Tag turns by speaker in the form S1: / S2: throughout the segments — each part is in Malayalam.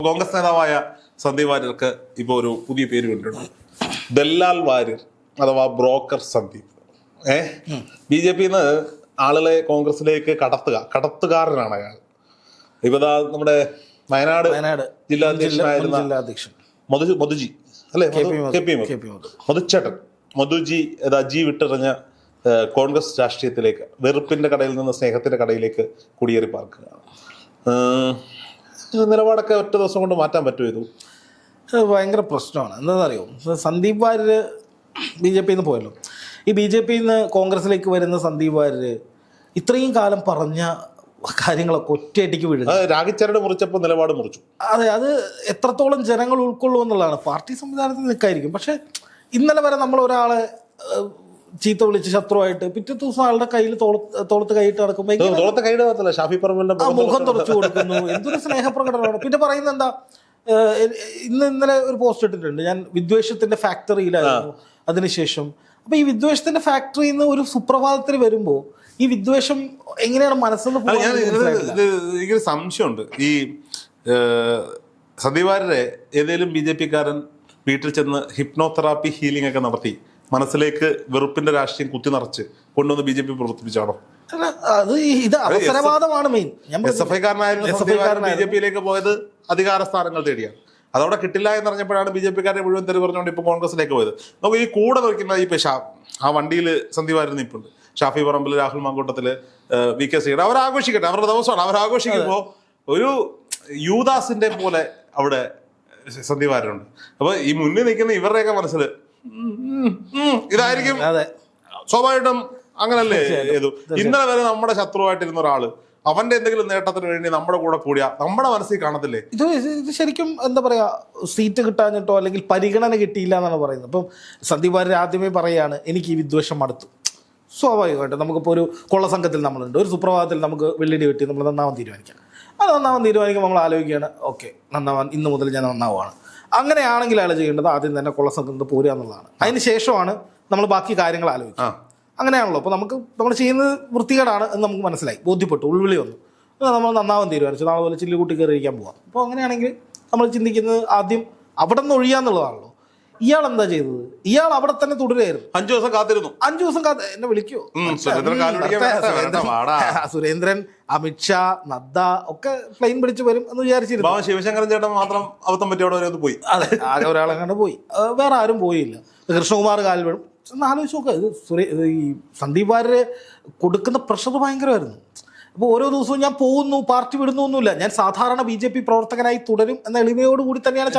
S1: കോൺഗ്രസ് നേതാവായ സന്ദീപ് വാര്യർക്ക് ഇപ്പോൾ ഒരു പുതിയ പേര് കണ്ടിട്ടുണ്ട്, ദല്ലാൽ വാര്യർ അഥവാ ബ്രോക്കർ സന്ദീപ്. BJP-ന്ന് ആളുകളെ കോൺഗ്രസിലേക്ക് കടത്തുകാരനാണ് അയാൾ. ഇപ്പൊ നമ്മുടെ വയനാട് ജില്ലാധ്യക്ഷനായിരുന്ന മധുജി അല്ലെ, മധുച്ചേട്ടൻ മധുജി ജി വിട്ടെറിഞ്ഞ കോൺഗ്രസ് രാഷ്ട്രീയത്തിലേക്ക് വെറുപ്പിന്റെ കടയിൽ നിന്ന് സ്നേഹത്തിന്റെ കടയിലേക്ക് കുടിയേറി പാർക്കുകയാണ്. നിലപാടൊക്കെ ഒറ്റ ദിവസം കൊണ്ട് മാറ്റാൻ പറ്റുമോ? ഇത്
S2: ഭയങ്കര പ്രശ്നമാണ്. എന്താണെന്നറിയോ, സന്ദീപ് വാര്യർ BJP-ന്ന് പോയല്ലോ. ഈ BJP-ന്ന് കോൺഗ്രസിലേക്ക് വരുന്ന സന്ദീപ് വാര്യർ ഇത്രയും കാലം പറഞ്ഞ കാര്യങ്ങളൊക്കെ ഒറ്റയടിക്ക് വീഴും.
S1: രാഗിച്ചരട് മുറിച്ചപ്പോൾ നിലപാട് മുറിച്ചു.
S2: അതെ, അത് എത്രത്തോളം ജനങ്ങൾ ഉൾക്കൊള്ളും എന്നുള്ളതാണ്. പാർട്ടി സംവിധാനത്തിൽ നിൽക്കായിരിക്കും, പക്ഷെ ഇന്നലെ വരെ നമ്മൾ ഒരാളെ ചീത്ത വിളിച്ച് ശത്രുവായിട്ട് പിറ്റേ ദിവസം ആളുടെ കയ്യിൽ തോളത്ത് കൈയിട്ട് നടക്കുമ്പോൾ
S1: ഷാഫി പറമ്പിലിന്റെ
S2: മുഖം തുറച്ചു കൊടുക്കുന്നു. എന്തൊരു സ്നേഹപ്രകടനമാണ്. പിന്നെ പറയുന്നത് എന്താ, ഇന്നലെ ഒരു പോസ്റ്റ് ഇട്ടിട്ടുണ്ട്, ഞാൻ വിദ്വേഷത്തിന്റെ ഫാക്ടറിയിലായിരുന്നു അതിനുശേഷം. അപ്പൊ ഈ വിദ്വേഷത്തിന്റെ ഫാക്ടറിയിൽ നിന്ന് ഒരു സുപ്രഭാതത്തിൽ വരുമ്പോ ഈ വിദ്വേഷം എങ്ങനെയാണ് മനസ്സിൽ
S1: എനിക്കൊരു സംശയമുണ്ട്. ഈ സന്ദീപ് വാര്യരെ ഏതെങ്കിലും BJP-കാരൻ വീട്ടിൽ ചെന്ന് ഹിപ്നോതെറാപ്പി ഹീലിംഗ് ഒക്കെ നടത്തി മനസ്സിലേക്ക് വെറുപ്പിന്റെ രാഷ്ട്രീയം കുത്തി നിറച്ച് കൊണ്ടുവന്ന് BJP പ്രവർത്തിപ്പിച്ചാണോ?
S2: ഇത് അവസരവാദമാണ് മെയിൻ.
S1: BJP-യിലേക്ക് പോയത് അധികാര സ്ഥാനങ്ങൾ തേടിയാണ്. അതവിടെ കിട്ടില്ല എന്നറിഞ്ഞപ്പോഴാണ് BJP-കാരെ മുഴുവൻ തെറി പറഞ്ഞുകൊണ്ട് ഇപ്പൊ കോൺഗ്രസിലേക്ക് പോയത്. നമുക്ക് ഈ കൂടെ നിൽക്കുന്ന ഈ ആ വണ്ടിയിൽ സന്ദീപ് വാര്യർ നിൽപ്പുണ്ട്. ഷാഫി പറമ്പിൽ, രാഹുൽ മാങ്കൂട്ടത്തില്, VK ശ്രീയുടെ അവരാഘോഷിക്കട്ടെ, അവരുടെ ദിവസമാണ്. അവരാഘോഷിക്കുമ്പോ ഒരു യൂദാസിന്റെ പോലെ അവിടെ സന്ദീപ് വാര്യരുണ്ട്. അപ്പൊ ഈ മുന്നിൽ നിൽക്കുന്ന ഇവരുടെയൊക്കെ മനസ്സിൽ ഇതായിരിക്കും സ്വാഭാവികമായിട്ടും. അങ്ങനല്ലേ ഏതു ഇന്നലെ വരെ നമ്മുടെ ശത്രുവായിട്ടിരുന്ന ഒരാള് അവന്റെ എന്തെങ്കിലും നേട്ടത്തിന് വേണ്ടി നമ്മുടെ കൂടെ കൂടിയ നമ്മുടെ മനസ്സിൽ കാണത്തില്ലേ?
S2: ഇത് ശരിക്കും എന്താ പറയാ, സീറ്റ് കിട്ടാഞ്ഞിട്ടോ അല്ലെങ്കിൽ പരിഗണന കിട്ടിയില്ല എന്നാണ് പറയുന്നത്. അപ്പം സന്ദീപ് വാര്യർ ആദ്യമേ പറയാണ്, എനിക്ക് ഈ വിദ്വേഷം മടുത്തു. സ്വാഭാവികമായിട്ടും നമുക്കിപ്പോൾ ഒരു കൊള്ള സംഘത്തിൽ നമ്മളുണ്ട്, ഒരു സുപ്രഭാതത്തിൽ നമുക്ക് വെള്ളിടി വെട്ടി നമ്മൾ നന്നാവാൻ തീരുമാനിക്കാം. അത് നന്നാവാൻ തീരുമാനിക്കുമ്പോൾ നമ്മൾ ആലോചിക്കുകയാണ്, ഓക്കെ നന്നാവാൻ ഇന്ന് മുതൽ ഞാൻ നന്നാവുകയാണ്. അങ്ങനെയാണെങ്കിൽ അയാൾ ചെയ്യേണ്ടത് ആദ്യം തന്നെ കൊള്ള സംഘത്തിൽ പോരുക എന്നുള്ളതാണ്. അതിന് ശേഷമാണ് നമ്മൾ ബാക്കി കാര്യങ്ങൾ ആലോചിക്കുക. അങ്ങനെയാണല്ലോ. അപ്പോൾ നമ്മൾ ചെയ്യുന്നത് വൃത്തികേടാണ് എന്ന് നമുക്ക് മനസ്സിലായി, ബോധ്യപ്പെട്ടു, ഉൾവിളി വന്നു, നമ്മൾ നന്നാവാൻ തീരുമാനിച്ചു, നാളെ പോലെ ചില്ലുകൂട്ടി കയറിയിരിക്കാൻ പോവാം. അപ്പോൾ അങ്ങനെയാണെങ്കിൽ നമ്മൾ ചിന്തിക്കുന്നത് ആദ്യം അവിടെ നിന്ന് ഒഴിയാന്നുള്ളതാണല്ലോ. ഇയാൾ എന്താ ചെയ്തത്? ഇയാൾ അവിടെ തന്നെ തുടരുകയായിരുന്നു.
S1: 5 ദിവസം കാത്തിരുന്നു.
S2: 5 ദിവസം എന്നെ വിളിക്കോ? സുരേന്ദ്രൻ, അമിത്ഷാ, നദ്ദ ഒക്കെ പ്ലെയിൻ പിടിച്ച് വരും എന്ന് വിചാരിച്ചിരുന്നു.
S1: ശിവശങ്കരൻ ചേട്ടൻ മാത്രം അബദ്ധം പറ്റിയോടെ പോയി.
S2: അതെ, ആകെ ഒരാളെങ്ങാണ്ട് പോയി, വേറെ ആരും പോയില്ല. കൃഷ്ണകുമാർ കാലിൽ വീഴും. ഒന്ന് ആലോചിച്ച് നോക്കുക, ഈ സന്ദീപ് വാര്യര് കൊടുക്കുന്ന പ്രഷർ ഭയങ്കരമായിരുന്നു. അപ്പോൾ ഓരോ ദിവസവും ഞാൻ പോകുന്നു, പാർട്ടി വിടുന്നൊന്നുമില്ല, ഞാൻ സാധാരണ BJP പ്രവർത്തകനായി തുടരും എന്ന എളിമയോട് കൂടി തന്നെയാണ്.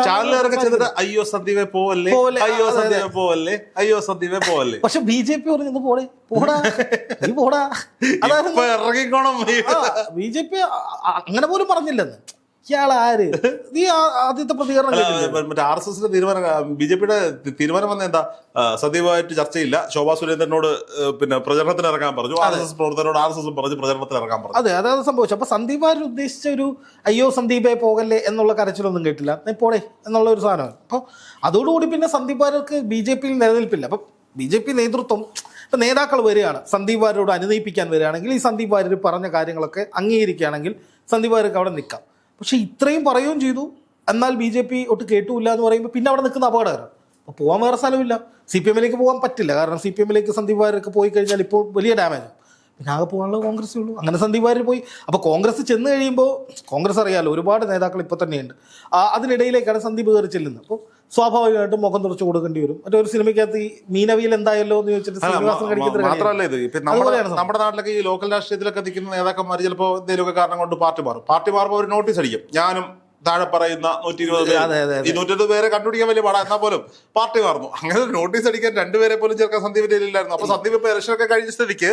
S1: അയ്യോ സന്ദീപേ പോവല്ലേ, അയ്യോ സന്ദീപേ പോവല്ലേ, അയ്യോ സന്ദീപേ പോവല്ലേ.
S2: പക്ഷെ BJP പറഞ്ഞു പോടാ നീ പോടാ. അതായത് BJP അങ്ങനെ പോലും പറഞ്ഞില്ലെന്ന്. ഇയാളാര്? നീ ആദ്യത്തെ പ്രതികരണം
S1: മറ്റേ RSS-ന്റെ തീരുമാനം, BJP-യുടെ തീരുമാനം വന്ന എന്താ, സന്ദീപുമായിട്ട് ചർച്ചയില്ല, ശോഭാ സുരേന്ദ്രനോട് പിന്നെ പ്രചരണത്തിന് ഇറങ്ങാൻ പറഞ്ഞു, RSS പ്രവർത്തകരോട് RSS പറഞ്ഞ് പ്രചരണത്തിന് ഇറങ്ങാൻ പറഞ്ഞു.
S2: അതെ, അതാണ് സംഭവിച്ചത്. അപ്പൊ സന്ദീപ് വാര്യർ ഉദ്ദേശിച്ച ഒരു അയ്യോ സന്ദീപേ പോകല്ലേ എന്നുള്ള കരച്ചിലൊന്നും കേട്ടില്ല, നീ പോടേ എന്നുള്ള ഒരു സാധനമാണ്. അപ്പോൾ അതോടുകൂടി പിന്നെ സന്ദീപ് വാര്യർക്ക് BJP-യിൽ നിലനിൽപ്പില്ല. അപ്പം BJP നേതൃത്വം, ഇപ്പം നേതാക്കൾ വരികയാണ് സന്ദീപ് വാര്യരോട് അനുനയിപ്പിക്കാൻ വരികയാണെങ്കിൽ, ഈ സന്ദീപ് വാര്യർ പറഞ്ഞ കാര്യങ്ങളൊക്കെ അംഗീകരിക്കുകയാണെങ്കിൽ സന്ദീപ് വാര്യർക്ക് അവിടെ നിൽക്കാം. പക്ഷെ ഇത്രയും പറയുകയും ചെയ്തു, എന്നാൽ BJP ഒട്ട് കേട്ടുമില്ല എന്ന് പറയുമ്പോൾ പിന്നെ അവിടെ നിൽക്കുന്ന അപകടകരം. അപ്പോൾ പോകാൻ വേറെ സ്ഥലമില്ല. CPM-ലേക്ക് പോകാൻ പറ്റില്ല, കാരണം CPM-ലേക്ക് സന്ദീപ് വാര്യർക്ക് പോയി കഴിഞ്ഞാൽ ഇപ്പോൾ വലിയ ഡാമേജ്. പിന്നെ ആകെ പോകാനുള്ള കോൺഗ്രസേ ഉള്ളൂ. അങ്ങനെ സന്ദീപ് വാര്യർ പോയി. അപ്പോൾ കോൺഗ്രസ് ചെന്ന് കഴിയുമ്പോൾ, കോൺഗ്രസ് അറിയാമല്ലോ ഒരുപാട് നേതാക്കൾ ഇപ്പോൾ തന്നെയുണ്ട്, അതിനിടയിലേക്കാണ് സന്ദീപ് കയറി ചെല്ലുന്നത്. അപ്പോൾ സ്വാഭാവികമായിട്ടും മുഖം തുറച്ചു കൊടുക്കേണ്ടി വരും. മറ്റൊരു സിനിമയ്ക്കകത്ത് ഈ മീനവിയിൽ എന്തായല്ലോ എന്ന് ചോദിച്ചിട്ട്
S1: മാത്രമല്ല, ഇത് നമ്മുടെ നാട്ടിലൊക്കെ ഈ ലോക്കൽ രാഷ്ട്രീയത്തിലൊക്കെ നിൽക്കുന്ന നേതാക്കന്മാർ ചിലപ്പോൾ എന്തെങ്കിലുമൊക്കെ കാരണം കൊണ്ട് പാർട്ടി മാറുമ്പോൾ ഒരു നോട്ടീസ് അടിക്കും, ഞാനും താഴെ പറയുന്ന 120 പേരെ കണ്ടുപിടിക്കാൻ വലിയ പാടാ, എന്നാൽ പോലും പാർട്ടി മാറുന്നു. അങ്ങനെ ഒരു നോട്ടീസ് അടിക്കാൻ 2 പേരെ പോലും ചേർക്കാൻ സന്ദീപിന്റെ ഇല്ലായിരുന്നു. അപ്പൊ സന്ദീപ് ഇപ്പൊ ഇലക്ഷനൊക്കെ കഴിഞ്ഞ സ്ഥിതിക്ക്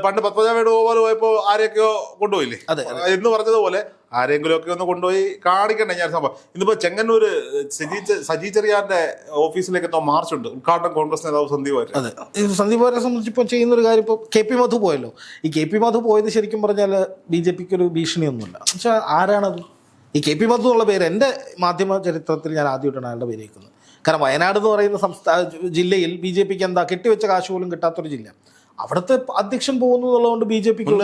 S1: പണ്ട് പത്മജ വേണുഗോപാൽ പോയപ്പോ ആരെയൊക്കെയോ കൊണ്ടുപോയില്ലേ എന്ന് പറഞ്ഞതുപോലെ ആരെങ്കിലും ഒക്കെ ഒന്ന് കൊണ്ടുപോയി കാണിക്കണ്ടേ. ഞാൻ സംഭവം ഇന്നിപ്പോ ചെങ്ങന്നൂര് സജി ചെറിയാന്റെ ഓഫീസിലേക്ക് എന്തോ മാർച്ചുണ്ട്, ഉദ്ഘാടനം കോൺഗ്രസ് നേതാവ് സന്ദീപ് വാര്യർ.
S2: അതെ, സന്ദീപ് വാര്യരെ സംബന്ധിച്ച് ഇപ്പോൾ ചെയ്യുന്ന ഒരു കാര്യം, ഇപ്പോൾ KP മധു പോയല്ലോ. ഈ KP മധു പോയത് ശരിക്കും പറഞ്ഞാൽ BJP-ക്ക് ഒരു ഭീഷണിയൊന്നുമില്ല. പക്ഷെ ആരാണത്? ഈ KP മധു എന്നുള്ള പേര് എൻ്റെ മാധ്യമ ചരിത്രത്തിൽ ഞാൻ ആദ്യമായിട്ടാണ് അയാളുടെ പേര് കേൾക്കുന്നത്. കാരണം വയനാട് എന്ന് പറയുന്ന ജില്ലയിൽ BJP-ക്ക് എന്താ കെട്ടിവെച്ച കാശ് പോലും കിട്ടാത്തൊരു ജില്ല. അവിടുത്തെ അധ്യക്ഷൻ പോകുന്നു എന്നുള്ളതുകൊണ്ട് ബി ജെ പിക്ക്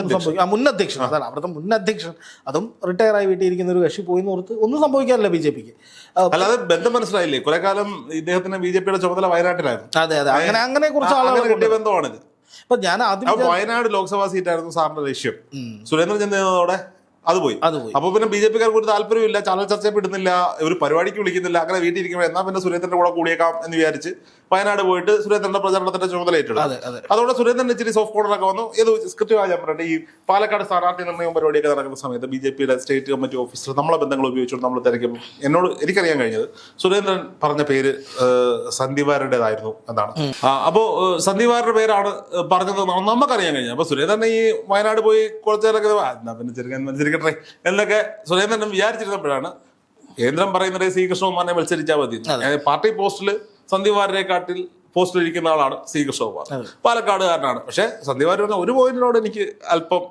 S2: മുൻ അധ്യക്ഷൻ അതാണ് അവിടുത്തെ മുൻ അധ്യക്ഷൻ, അതും റിട്ടയർ ആയി വീട്ടിയിരിക്കുന്ന ഒരു കക്ഷി പോയി ഓർത്ത് ഒന്നും സംഭവിക്കാറില്ല ബി ജെ പിക്ക്.
S1: അല്ലാതെ ബന്ധം മനസ്സിലായില്ലേ, കുറെ കാലം ഇദ്ദേഹത്തിന് ബി ജെ പിയുടെ ചുമതല വയനാട്ടിലായിരുന്നു.
S2: അതെ അതെ, അങ്ങനെ കുറച്ച് ആളുകൾ
S1: കിട്ടിയ ബന്ധമാണിത്.
S2: ഇപ്പൊ ഞാൻ ആദ്യം
S1: വയനാട് ലോക്സഭാ സീറ്റായിരുന്നു സാറിന്റെ ലക്ഷ്യം, സുരേന്ദ്രൻ ചെന്നതോടെ അത് പോയി. അപ്പൊ പിന്നെ ബി ജെ പിക്കാർക്ക് ഒരു താല്പര്യമില്ല, ചാനൽ ചർച്ച പെടുന്നില്ല, ഒരു പരിപാടിക്ക് വിളിക്കുന്നില്ല. അങ്ങനെ വീട്ടിൽ ഇരിക്കുമ്പോൾ എന്നാ പിന്നെ സുരേന്ദ്രന്റെ കൂടെ കൂടിയേക്കാം എന്ന് വിചാരിച്ച് വയനാട് പോയിട്ട് സുരേന്ദ്രന്റെ പ്രചരണത്തിന്റെ ചുമതല ഏറ്റെടുത്തു. അതോടെ സുരേന്ദ്രൻ ഇച്ചിരി സോഫ്റ്റ് കോർണറൊക്കെ വന്നു. ഏത് കൃത്യമായി ഞാൻ പറയട്ടെ, ഈ പാലക്കാട് സ്ഥാനാർത്ഥി നിർണ്ണയം പരിപാടിയൊക്കെ നടക്കുന്ന സമയത്ത് ബി ജെ പിയുടെ സ്റ്റേറ്റ് കമ്മിറ്റി ഓഫീസർ നമ്മളെ ബന്ധങ്ങൾ ഉപയോഗിച്ചുകൊണ്ട് നമ്മൾ തിരക്കുമ്പോൾ എനിക്കറിയാൻ കഴിഞ്ഞത് സുരേന്ദ്രൻ പറഞ്ഞ പേര് സന്ദീപ് വാര്യരുടേതായിരുന്നു എന്നാണ്. അപ്പോ സന്ദീപ് വാര്യരുടെ പേരാണ് പറഞ്ഞത് നമുക്കറിയാൻ കഴിഞ്ഞത്. അപ്പൊ സുരേന്ദ്രൻ ഈ വയനാട് പോയി കുറച്ചേരൊക്കെ പിന്നെ എന്നൊക്കെ സുരേന്ദ്രൻ വിചാരിച്ചിരുന്നപ്പോഴാണ് കേന്ദ്രം പറയുന്നത് സി കൃഷ്ണകുമാറിനെ മത്സരിച്ചാൽ മതി. പാർട്ടി പോസ്റ്റില് സന്ദീപ് വാര്യരെക്കാട്ടിൽ പോസ്റ്റിൽ ഇരിക്കുന്ന ആളാണ് സി കൃഷ്ണകുമാർ, പാലക്കാടുകാരനാണ്. പക്ഷെ സന്ദീപ് വാര്യർ ഒരു പോയിന്റിനോട് എനിക്ക് അല്പം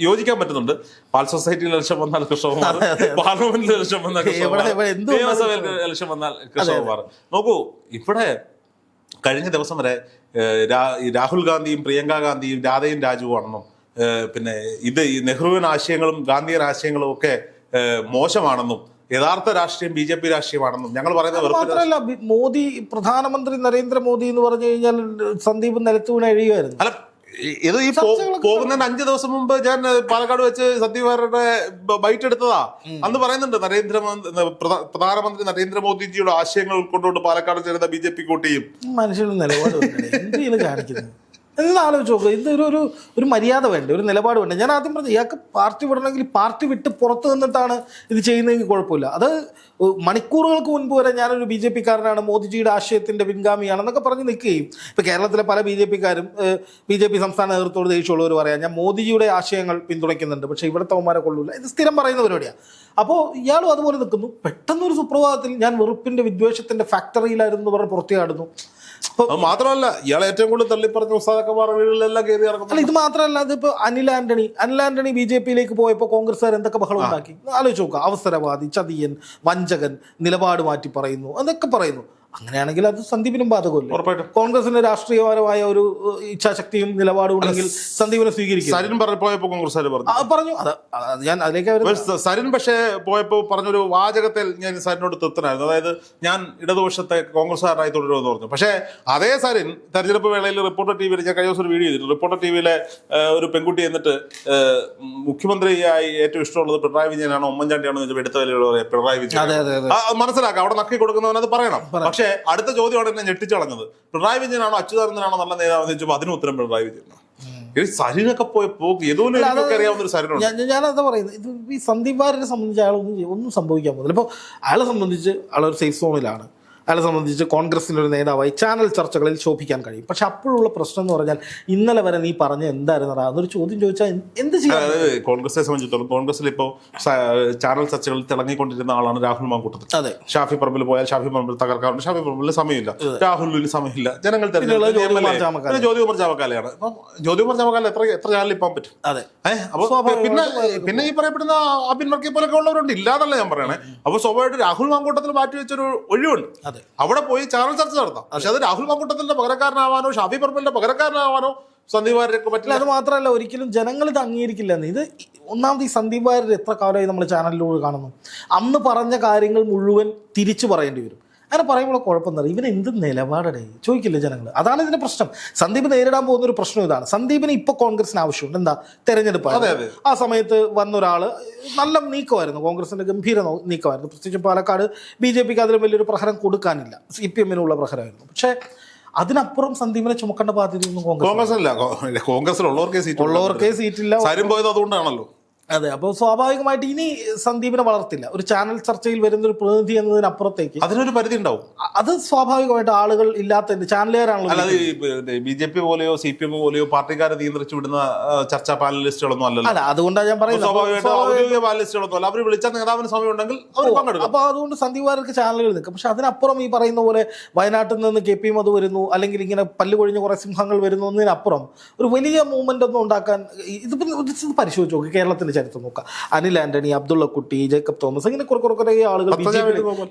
S1: യോജിക്കാൻ പറ്റുന്നുണ്ട്. പാൽ സൊസൈറ്റിയിൽ ഇലക്ഷൻ വന്നാൽ കൃഷ്ണകുമാർ, പാർലമെന്റിൽ ഇലക്ഷൻ വന്നാൽ നിയമസഭയിൽ ഇലക്ഷൻ വന്നാൽ കൃഷ്ണകുമാർ. നോക്കൂ, ഇവിടെ കഴിഞ്ഞ ദിവസം വരെ രാഹുൽ ഗാന്ധിയും പ്രിയങ്ക ഗാന്ധിയും രാധയും രാജുവാണെന്നും പിന്നെ ഇത് ഈ നെഹ്റുവിൻ ആശയങ്ങളും ഗാന്ധിയൻ ആശയങ്ങളും ഒക്കെ മോശമാണെന്നും യഥാർത്ഥ രാഷ്ട്രീയം ബി ജെ പി രാഷ്ട്രീയമാണെന്നും ഞങ്ങൾ പറയുന്നത്
S2: മാത്രമല്ല, മോദി പ്രധാനമന്ത്രി നരേന്ദ്രമോദി എന്ന് പറഞ്ഞു കഴിഞ്ഞാൽ സന്ദീപ് നിലത്തൂണ് എഴുതിയായിരുന്നു.
S1: അല്ല, ഇത് ഈ പോകുന്നതിന് 5 ദിവസം മുമ്പ് ഞാൻ പാലക്കാട് വെച്ച് സന്ദീപ് വാര്യരുടെ ബൈറ്റ് എടുത്തതാ. അന്ന് പറയുന്നുണ്ട് പ്രധാനമന്ത്രി നരേന്ദ്രമോദിജിയുടെ ആശയങ്ങൾ ഉൾക്കൊണ്ടുകൊണ്ട് പാലക്കാട് ചേരുന്ന ബി ജെ പി കൂട്ടിയും
S2: മനുഷ്യരുടെ നിലപാട് എന്ത് കാണിക്കുന്നത് എന്ന് ആലോചിച്ച് നോക്കുക. ഇത് ഒരു മര്യാദ വേണ്ട, ഒരു നിലപാട് വേണ്ട. ഞാൻ ആദ്യം പറഞ്ഞു, ഇയാൾക്ക് പാർട്ടി വിടണമെങ്കിൽ പാർട്ടി വിട്ട് പുറത്ത് നിന്നിട്ടാണ് ഇത് ചെയ്യുന്നതെങ്കിൽ കുഴപ്പമില്ല. അത് മണിക്കൂറുകൾക്ക് മുൻപ് വരെ ഞാനൊരു ബി ജെ പിക്കാരനാണ്, മോദിജിയുടെ ആശയത്തിന്റെ പിൻഗാമിയാണെന്നൊക്കെ പറഞ്ഞ് നിൽക്കുകയും ഇപ്പൊ കേരളത്തിലെ പല ബി ജെ പിക്കാരും ബി ജെ പി സംസ്ഥാന നേതൃത്വത്തോട് ദേഷ്യമുള്ളവർ പറയാം ഞാൻ മോദിജിയുടെ ആശയങ്ങൾ പിന്തുണയ്ക്കുന്നുണ്ട്, പക്ഷേ ഇവിടുത്തെ അവന്മാരെ കൊള്ളൂല. ഇത് സ്ഥിരം പറയുന്ന പരിപാടിയാണ്. അപ്പോൾ ഇയാളും അതുപോലെ നിൽക്കുന്നു. പെട്ടെന്നൊരു സുപ്രഭാതത്തിൽ ഞാൻ വെറുപ്പിന്റെ വിദ്വേഷത്തിന്റെ ഫാക്ടറിയിലായിരുന്നു എന്ന് പറഞ്ഞ് പുറത്തേടുന്നു.
S1: മാത്രമല്ല, ഇയാളെ ഏറ്റവും കൂടുതൽ തള്ളിപ്പറഞ്ഞ ഉസ്താദക്കന്മാർ വീടുകളിലെല്ലാം കയറി ഇറങ്ങും.
S2: അല്ല, ഇത് മാത്രമല്ല, അതിപ്പോ അനിൽ ആന്റണി ബി ജെ പിയിലേക്ക് പോയപ്പോൾ കോൺഗ്രസ്സുകാർ എന്തൊക്കെ ബഹളം ഉണ്ടാക്കി ആലോചിച്ച് നോക്കുക. അവസരവാദി, ചതിയൻ, വഞ്ചകൻ, നിലപാട് മാറ്റി പറയുന്നു, അതൊക്കെ പറയുന്നു. അങ്ങനെയാണെങ്കിൽ അത് സന്ദീപിനും ബാധകമല്ലേ? കോൺഗ്രസിന്റെ രാഷ്ട്രീയപരമായ ഒരു ഇച്ഛാശക്തിയും നിലപാടും ഉണ്ടെങ്കിൽ സന്ദീപിനെ സ്വീകരിക്കും.
S1: സരിൻ പോയപ്പോ കോൺഗ്രസ്
S2: പറഞ്ഞു, ഞാൻ അതിലേക്ക്
S1: സരിൻ പക്ഷേ പോയപ്പോ പറഞ്ഞൊരു വാചകത്തിൽ ഞാൻ സരിനോട് തൃപ്തനായിരുന്നു. അതായത് ഞാൻ ഇടതുപക്ഷത്തെ കോൺഗ്രസ്സുകാരനായി തുടരുമെന്ന് പറഞ്ഞു. പക്ഷേ അതേ സരിൻ തെരഞ്ഞെടുപ്പ് വേളയിൽ റിപ്പോർട്ടർ ടി വിയിൽ ഞാൻ കഴിഞ്ഞ ദിവസം ഒരു വീഡിയോ ചെയ്തിട്ടുണ്ട്. റിപ്പോർട്ടർ ടി വിയിലെ ഒരു പെൺകുട്ടി എന്നിട്ട് മുഖ്യമന്ത്രിയായി ഏറ്റവും ഇഷ്ടമുള്ളത് പിണറായി വിജയനാണോ ഉമ്മൻചാണ്ടിയാണോ എന്ന് എടുത്ത വിലയുള്ള പിണറായി വിജയൻ മനസ്സിലാക്കാം. അവിടെ നക്കി കൊടുക്കുന്നവൻ അത് പറയണം. പക്ഷേ അടുത്ത ചോദ്യമാണ് എന്നെ ഞെട്ടിച്ചളഞ്ഞത്. പിണറായി വിജയനാണോ അച്യുതാനന്ദനാണോ നല്ല നേതാവെന്ന് ചോദിച്ചപ്പോൾ അതിന് ഉത്തരം പിണറായി വിജയനാണ്. സരിനൊക്കെ പോയപ്പോ ഏതോ അറിയാവുന്ന ഒരു സരിനുണ്ട്.
S2: ഞാനതാ പറയുന്നത്, ഇത് ഈ സന്ദീപ് വാര്യരെ സംബന്ധിച്ച് ഒന്നും സംഭവിക്കാൻ പോകുന്നില്ല. ഇപ്പോൾ അയാളെ സംബന്ധിച്ച് ആളൊരു സേഫ് സോണിലാണ്. അയാളെ സംബന്ധിച്ച് കോൺഗ്രസിൻ്റെ ഒരു നേതാവായി ചാനൽ ചർച്ചകളിൽ ശോഭിക്കാൻ കഴിയും. പക്ഷെ അപ്പോഴുള്ള പ്രശ്നം എന്ന് പറഞ്ഞാൽ ഇന്നലെ വരെ നീ പറഞ്ഞ എന്തായിരുന്നു അതൊരു ചോദ്യം ചോദിച്ചാൽ എന്ത് ചെയ്യാം?
S1: കോൺഗ്രസിനെ സംബന്ധിച്ചിടത്തോളം കോൺഗ്രസിൽ ഇപ്പോൾ ചാനൽ ചർച്ചകളിൽ തിളങ്ങിക്കൊണ്ടിരുന്ന ആളാണ് രാഹുൽ മാങ്കൂട്ടത്തിൽ.
S2: അതെ,
S1: ഷാഫി പറമ്പിൽ പോയാൽ ഷാഫി പറമ്പിൽ തകർക്കാറുണ്ട്. ഷാഫി പറമ്പിൽ സമയമില്ല, രാഹുലിന് സമയമില്ല. ജനങ്ങൾ ജ്യോതികുമാർ ചാമക്കാലയാണ്. ജ്യോതികുമാർ ചാമക്കാല എത്ര ചാനലിൽ ഇപ്പം പറ്റും?
S2: അതെ.
S1: അപ്പൊ പിന്നെ ഈ പറയപ്പെടുന്ന അബിൻ വർക്കി പോലൊക്കെ ഉള്ളവരുണ്ട്, ഇല്ലാന്നല്ല ഞാൻ പറയണേ. അപ്പൊ സ്വാഭാവികമായിട്ട് രാഹുൽ മാങ്കൂട്ടത്തിൽ മാറ്റി വെച്ചൊരു ഒഴിവുണ്ട്. അവിടെ പോയി ചാനൽ ചർച്ച നടത്താം. പക്ഷെ അത് രാഹുൽ മാങ്കൂട്ടത്തിന്റെ പകരക്കാരനാവാനോ ഷാഫി പറമ്പിലിന്റെ പകരക്കാരനാവാനോ സന്ദീപ് വാര്യർക്ക് പറ്റില്ല.
S2: അത് മാത്രമല്ല, ഒരിക്കലും ജനങ്ങൾ ഇത് അംഗീകരിക്കില്ലെന്ന്. ഇത് ഒന്നാമത് ഈ സന്ദീപ് വാര്യർ എത്ര കാലമായി നമ്മൾ ചാനലിലൂടെ കാണുന്നു. അന്ന് പറഞ്ഞ കാര്യങ്ങൾ മുഴുവൻ തിരിച്ചു പറയേണ്ടി വരും. അങ്ങനെ പറയുമ്പോൾ കുഴപ്പമെന്നറിയാം. ഇവൻ എന്ത് നിലപാടേ ചോദിക്കില്ല ജനങ്ങൾ. അതാണ് ഇതിന്റെ പ്രശ്നം. സന്ദീപ് നേരിടാൻ പോകുന്ന ഒരു പ്രശ്നം ഇതാണ്. സന്ദീപിന് ഇപ്പോൾ കോൺഗ്രസിന് ആവശ്യമുണ്ട്. എന്താ? തെരഞ്ഞെടുപ്പ്. ആ സമയത്ത് വന്ന ഒരാൾ നല്ല നീക്കമായിരുന്നു, കോൺഗ്രസിന്റെ ഗംഭീര നീക്കമായിരുന്നു. പ്രത്യേകിച്ച് പാലക്കാട് ബി ജെ പിക്ക് അതിലും വലിയൊരു പ്രഹരം കൊടുക്കാനില്ല, CPM പ്രഹരമായിരുന്നു. പക്ഷേ അതിനപ്പുറം സന്ദീപിനെ ചുമക്കേണ്ട ബാധ്യതയൊന്നും കോൺഗ്രസിലുള്ളവർക്കേ സീറ്റില്ല.
S1: പോയത് അതുകൊണ്ടാണല്ലോ.
S2: അതെ. അപ്പോൾ സ്വാഭാവികമായിട്ട് ഇനി സന്ദീപിനെ വളർത്തില്ല. ഒരു ചാനൽ ചർച്ചയിൽ വരുന്ന ഒരു പ്രതിനിധി എന്നതിനപ്പുറത്തേക്ക്
S1: അതിനൊരു പരിധി ഉണ്ടാവും.
S2: അത് സ്വാഭാവികമായിട്ട് ആളുകൾ ഇല്ലാത്ത ചാനലുകാരാണല്ലോ.
S1: BJP പോലെയോ CPM പോലെയോ പാർട്ടിക്കാരെ നിയന്ത്രിച്ചു വിടുന്ന ചർച്ചാ പാനലിസ്റ്റുകളൊന്നും അല്ലല്ലോ.
S2: അല്ല, അതുകൊണ്ടാണ് ഞാൻ പറയുന്നത്
S1: പാനലിസ്റ്റുകളൊന്നും അവർ വിളിച്ച നേതാവിന് സമയം ഉണ്ടെങ്കിൽ അവർ പങ്കെടുക്കും.
S2: അപ്പോൾ അതുകൊണ്ട് സന്ദീപ് വാര്യർക്ക് ചാനലുകൾ നിൽക്കും. പക്ഷെ അതിനപ്പുറം ഈ പറയുന്ന പോലെ വയനാട്ടിൽ നിന്ന് KP മധു വരുന്നു, അല്ലെങ്കിൽ ഇങ്ങനെ പല്ല് കൊഴിഞ്ഞ കുറെ സിംഹങ്ങൾ വരുന്നു എന്നതിനപ്പുറം ഒരു വലിയ മൂവ്മെന്റ് ഒന്നും ഉണ്ടാക്കാൻ ഇത് പരിശോധിച്ച് നോക്കി. കേരളത്തിന്റെ ചരിത്രം നോക്കാം. അനിൽ ആന്റണി, അബ്ദുള്ള കുട്ടി, ജേക്കബ് തോമസ്, ഇങ്ങനെ കുറെ ആളുകൾ,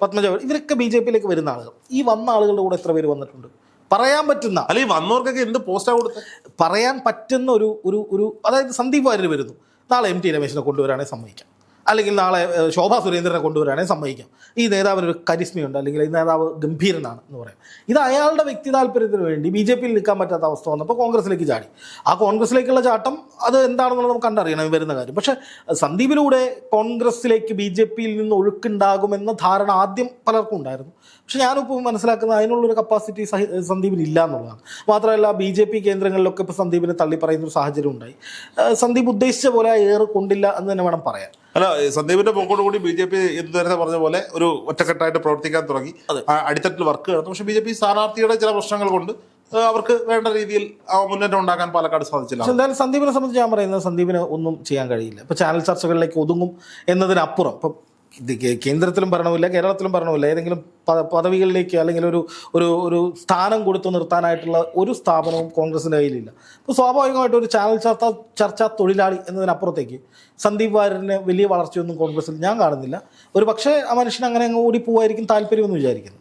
S2: പത്മജ, ഇവരൊക്കെ BJP വരുന്ന ആളുകൾ. ഈ വന്ന ആളുകളുടെ കൂടെ എത്ര പേര് വന്നിട്ടുണ്ട്? പറയാൻ പറ്റുന്ന,
S1: അല്ലെങ്കിൽ വന്നവർക്കൊക്കെ എന്ത് പോസ്റ്റാ കൊടുത്തത്
S2: പറയാൻ പറ്റുന്ന ഒരു അതായത് സന്ദീപ് വാര്യർ വരുന്നു, നാളെ MT രമേശിനെ കൊണ്ടുവരാണെങ്കിൽ സമ്മതിക്കാം, അല്ലെങ്കിൽ നാളെ ശോഭാ സുരേന്ദ്രനെ കൊണ്ടുവരാണെങ്കിൽ സമ്മതിക്കാം, ഈ നേതാവിനൊരു കരിസ്മയുണ്ട്, അല്ലെങ്കിൽ ഈ നേതാവ് ഗംഭീരനാണ് എന്ന് പറയാം. ഇത് അയാളുടെ വ്യക്തി താല്പര്യത്തിന് വേണ്ടി BJP യിൽ നിൽക്കാൻ പറ്റാത്ത അവസ്ഥ വന്നപ്പോൾ കോൺഗ്രസിലേക്ക് ചാടി. ആ കോൺഗ്രസിലേക്കുള്ള ചാട്ടം അത് എന്താണെന്നുള്ളത് നമുക്ക് കണ്ടറിയണം വരുന്ന കാര്യം. പക്ഷേ സന്ദീപിലൂടെ കോൺഗ്രസിലേക്ക് BJP യിൽ നിന്ന് ഒഴുക്കുണ്ടാകുമെന്ന ധാരണ ആദ്യം പലർക്കും ഉണ്ടായിരുന്നു. പക്ഷെ ഞാനിപ്പോൾ മനസ്സിലാക്കുന്നത് അതിനുള്ളൊരു കപ്പാസിറ്റി സന്ദീപിന് ഇല്ല എന്നുള്ളതാണ്. മാത്രമല്ല BJP കേന്ദ്രങ്ങളിലൊക്കെ ഇപ്പോൾ സന്ദീപിനെ തള്ളിപ്പറയുന്നൊരു സാഹചര്യം ഉണ്ടായി. സന്ദീപ് ഉദ്ദേശിച്ച പോലെ ആ ഏറ് കൊണ്ടില്ല എന്ന് തന്നെ വേണം പറയാൻ.
S1: അല്ല, സന്ദീപിന്റെ പോക്കോട് കൂടി BJP എന്ത് നേരത്തെ പറഞ്ഞ പോലെ ഒരു ഒറ്റക്കെട്ടായിട്ട് പ്രവർത്തിക്കാൻ തുടങ്ങി, അടിത്തട്ടിൽ വർക്ക് നടന്നു. പക്ഷെ BJP സ്ഥാനാർത്ഥിയുടെ ചില പ്രശ്നങ്ങൾ കൊണ്ട് അവർക്ക് വേണ്ട രീതിയിൽ മുന്നേറ്റം ഉണ്ടാക്കാൻ പാലക്കാട് സാധിച്ചില്ല.
S2: എന്തായാലും സന്ദീപിനെ സംബന്ധിച്ച് ഞാൻ പറയുന്നത് സന്ദീപിന് ഒന്നും ചെയ്യാൻ കഴിയില്ല. ഇപ്പൊ ചാനൽ ചർച്ചകളിലേക്ക് ഒതുങ്ങും എന്നതിനപ്പുറം ഇപ്പം കേന്ദ്രത്തിലും ഭരണമില്ല, കേരളത്തിലും ഭരണമില്ല, ഏതെങ്കിലും പദവികളിലേക്ക് അല്ലെങ്കിൽ ഒരു സ്ഥാനം കൊടുത്തു നിർത്താനായിട്ടുള്ള ഒരു സ്ഥാപനവും കോൺഗ്രസിൻ്റെ കയ്യിലില്ല. അപ്പോൾ സ്വാഭാവികമായിട്ടും ഒരു ചാനൽ ചർച്ചാ തൊഴിലാളി എന്നതിനപ്പുറത്തേക്ക് സന്ദീപ് വാര്യരിന് വലിയ വളർച്ചയൊന്നും കോൺഗ്രസിൽ ഞാൻ കാണുന്നില്ല. ഒരു പക്ഷേ ആ മനുഷ്യൻ അങ്ങനെ അങ്ങ് ഓടിപ്പോവായിരിക്കും താല്പര്യമെന്ന് വിചാരിക്കുന്നു.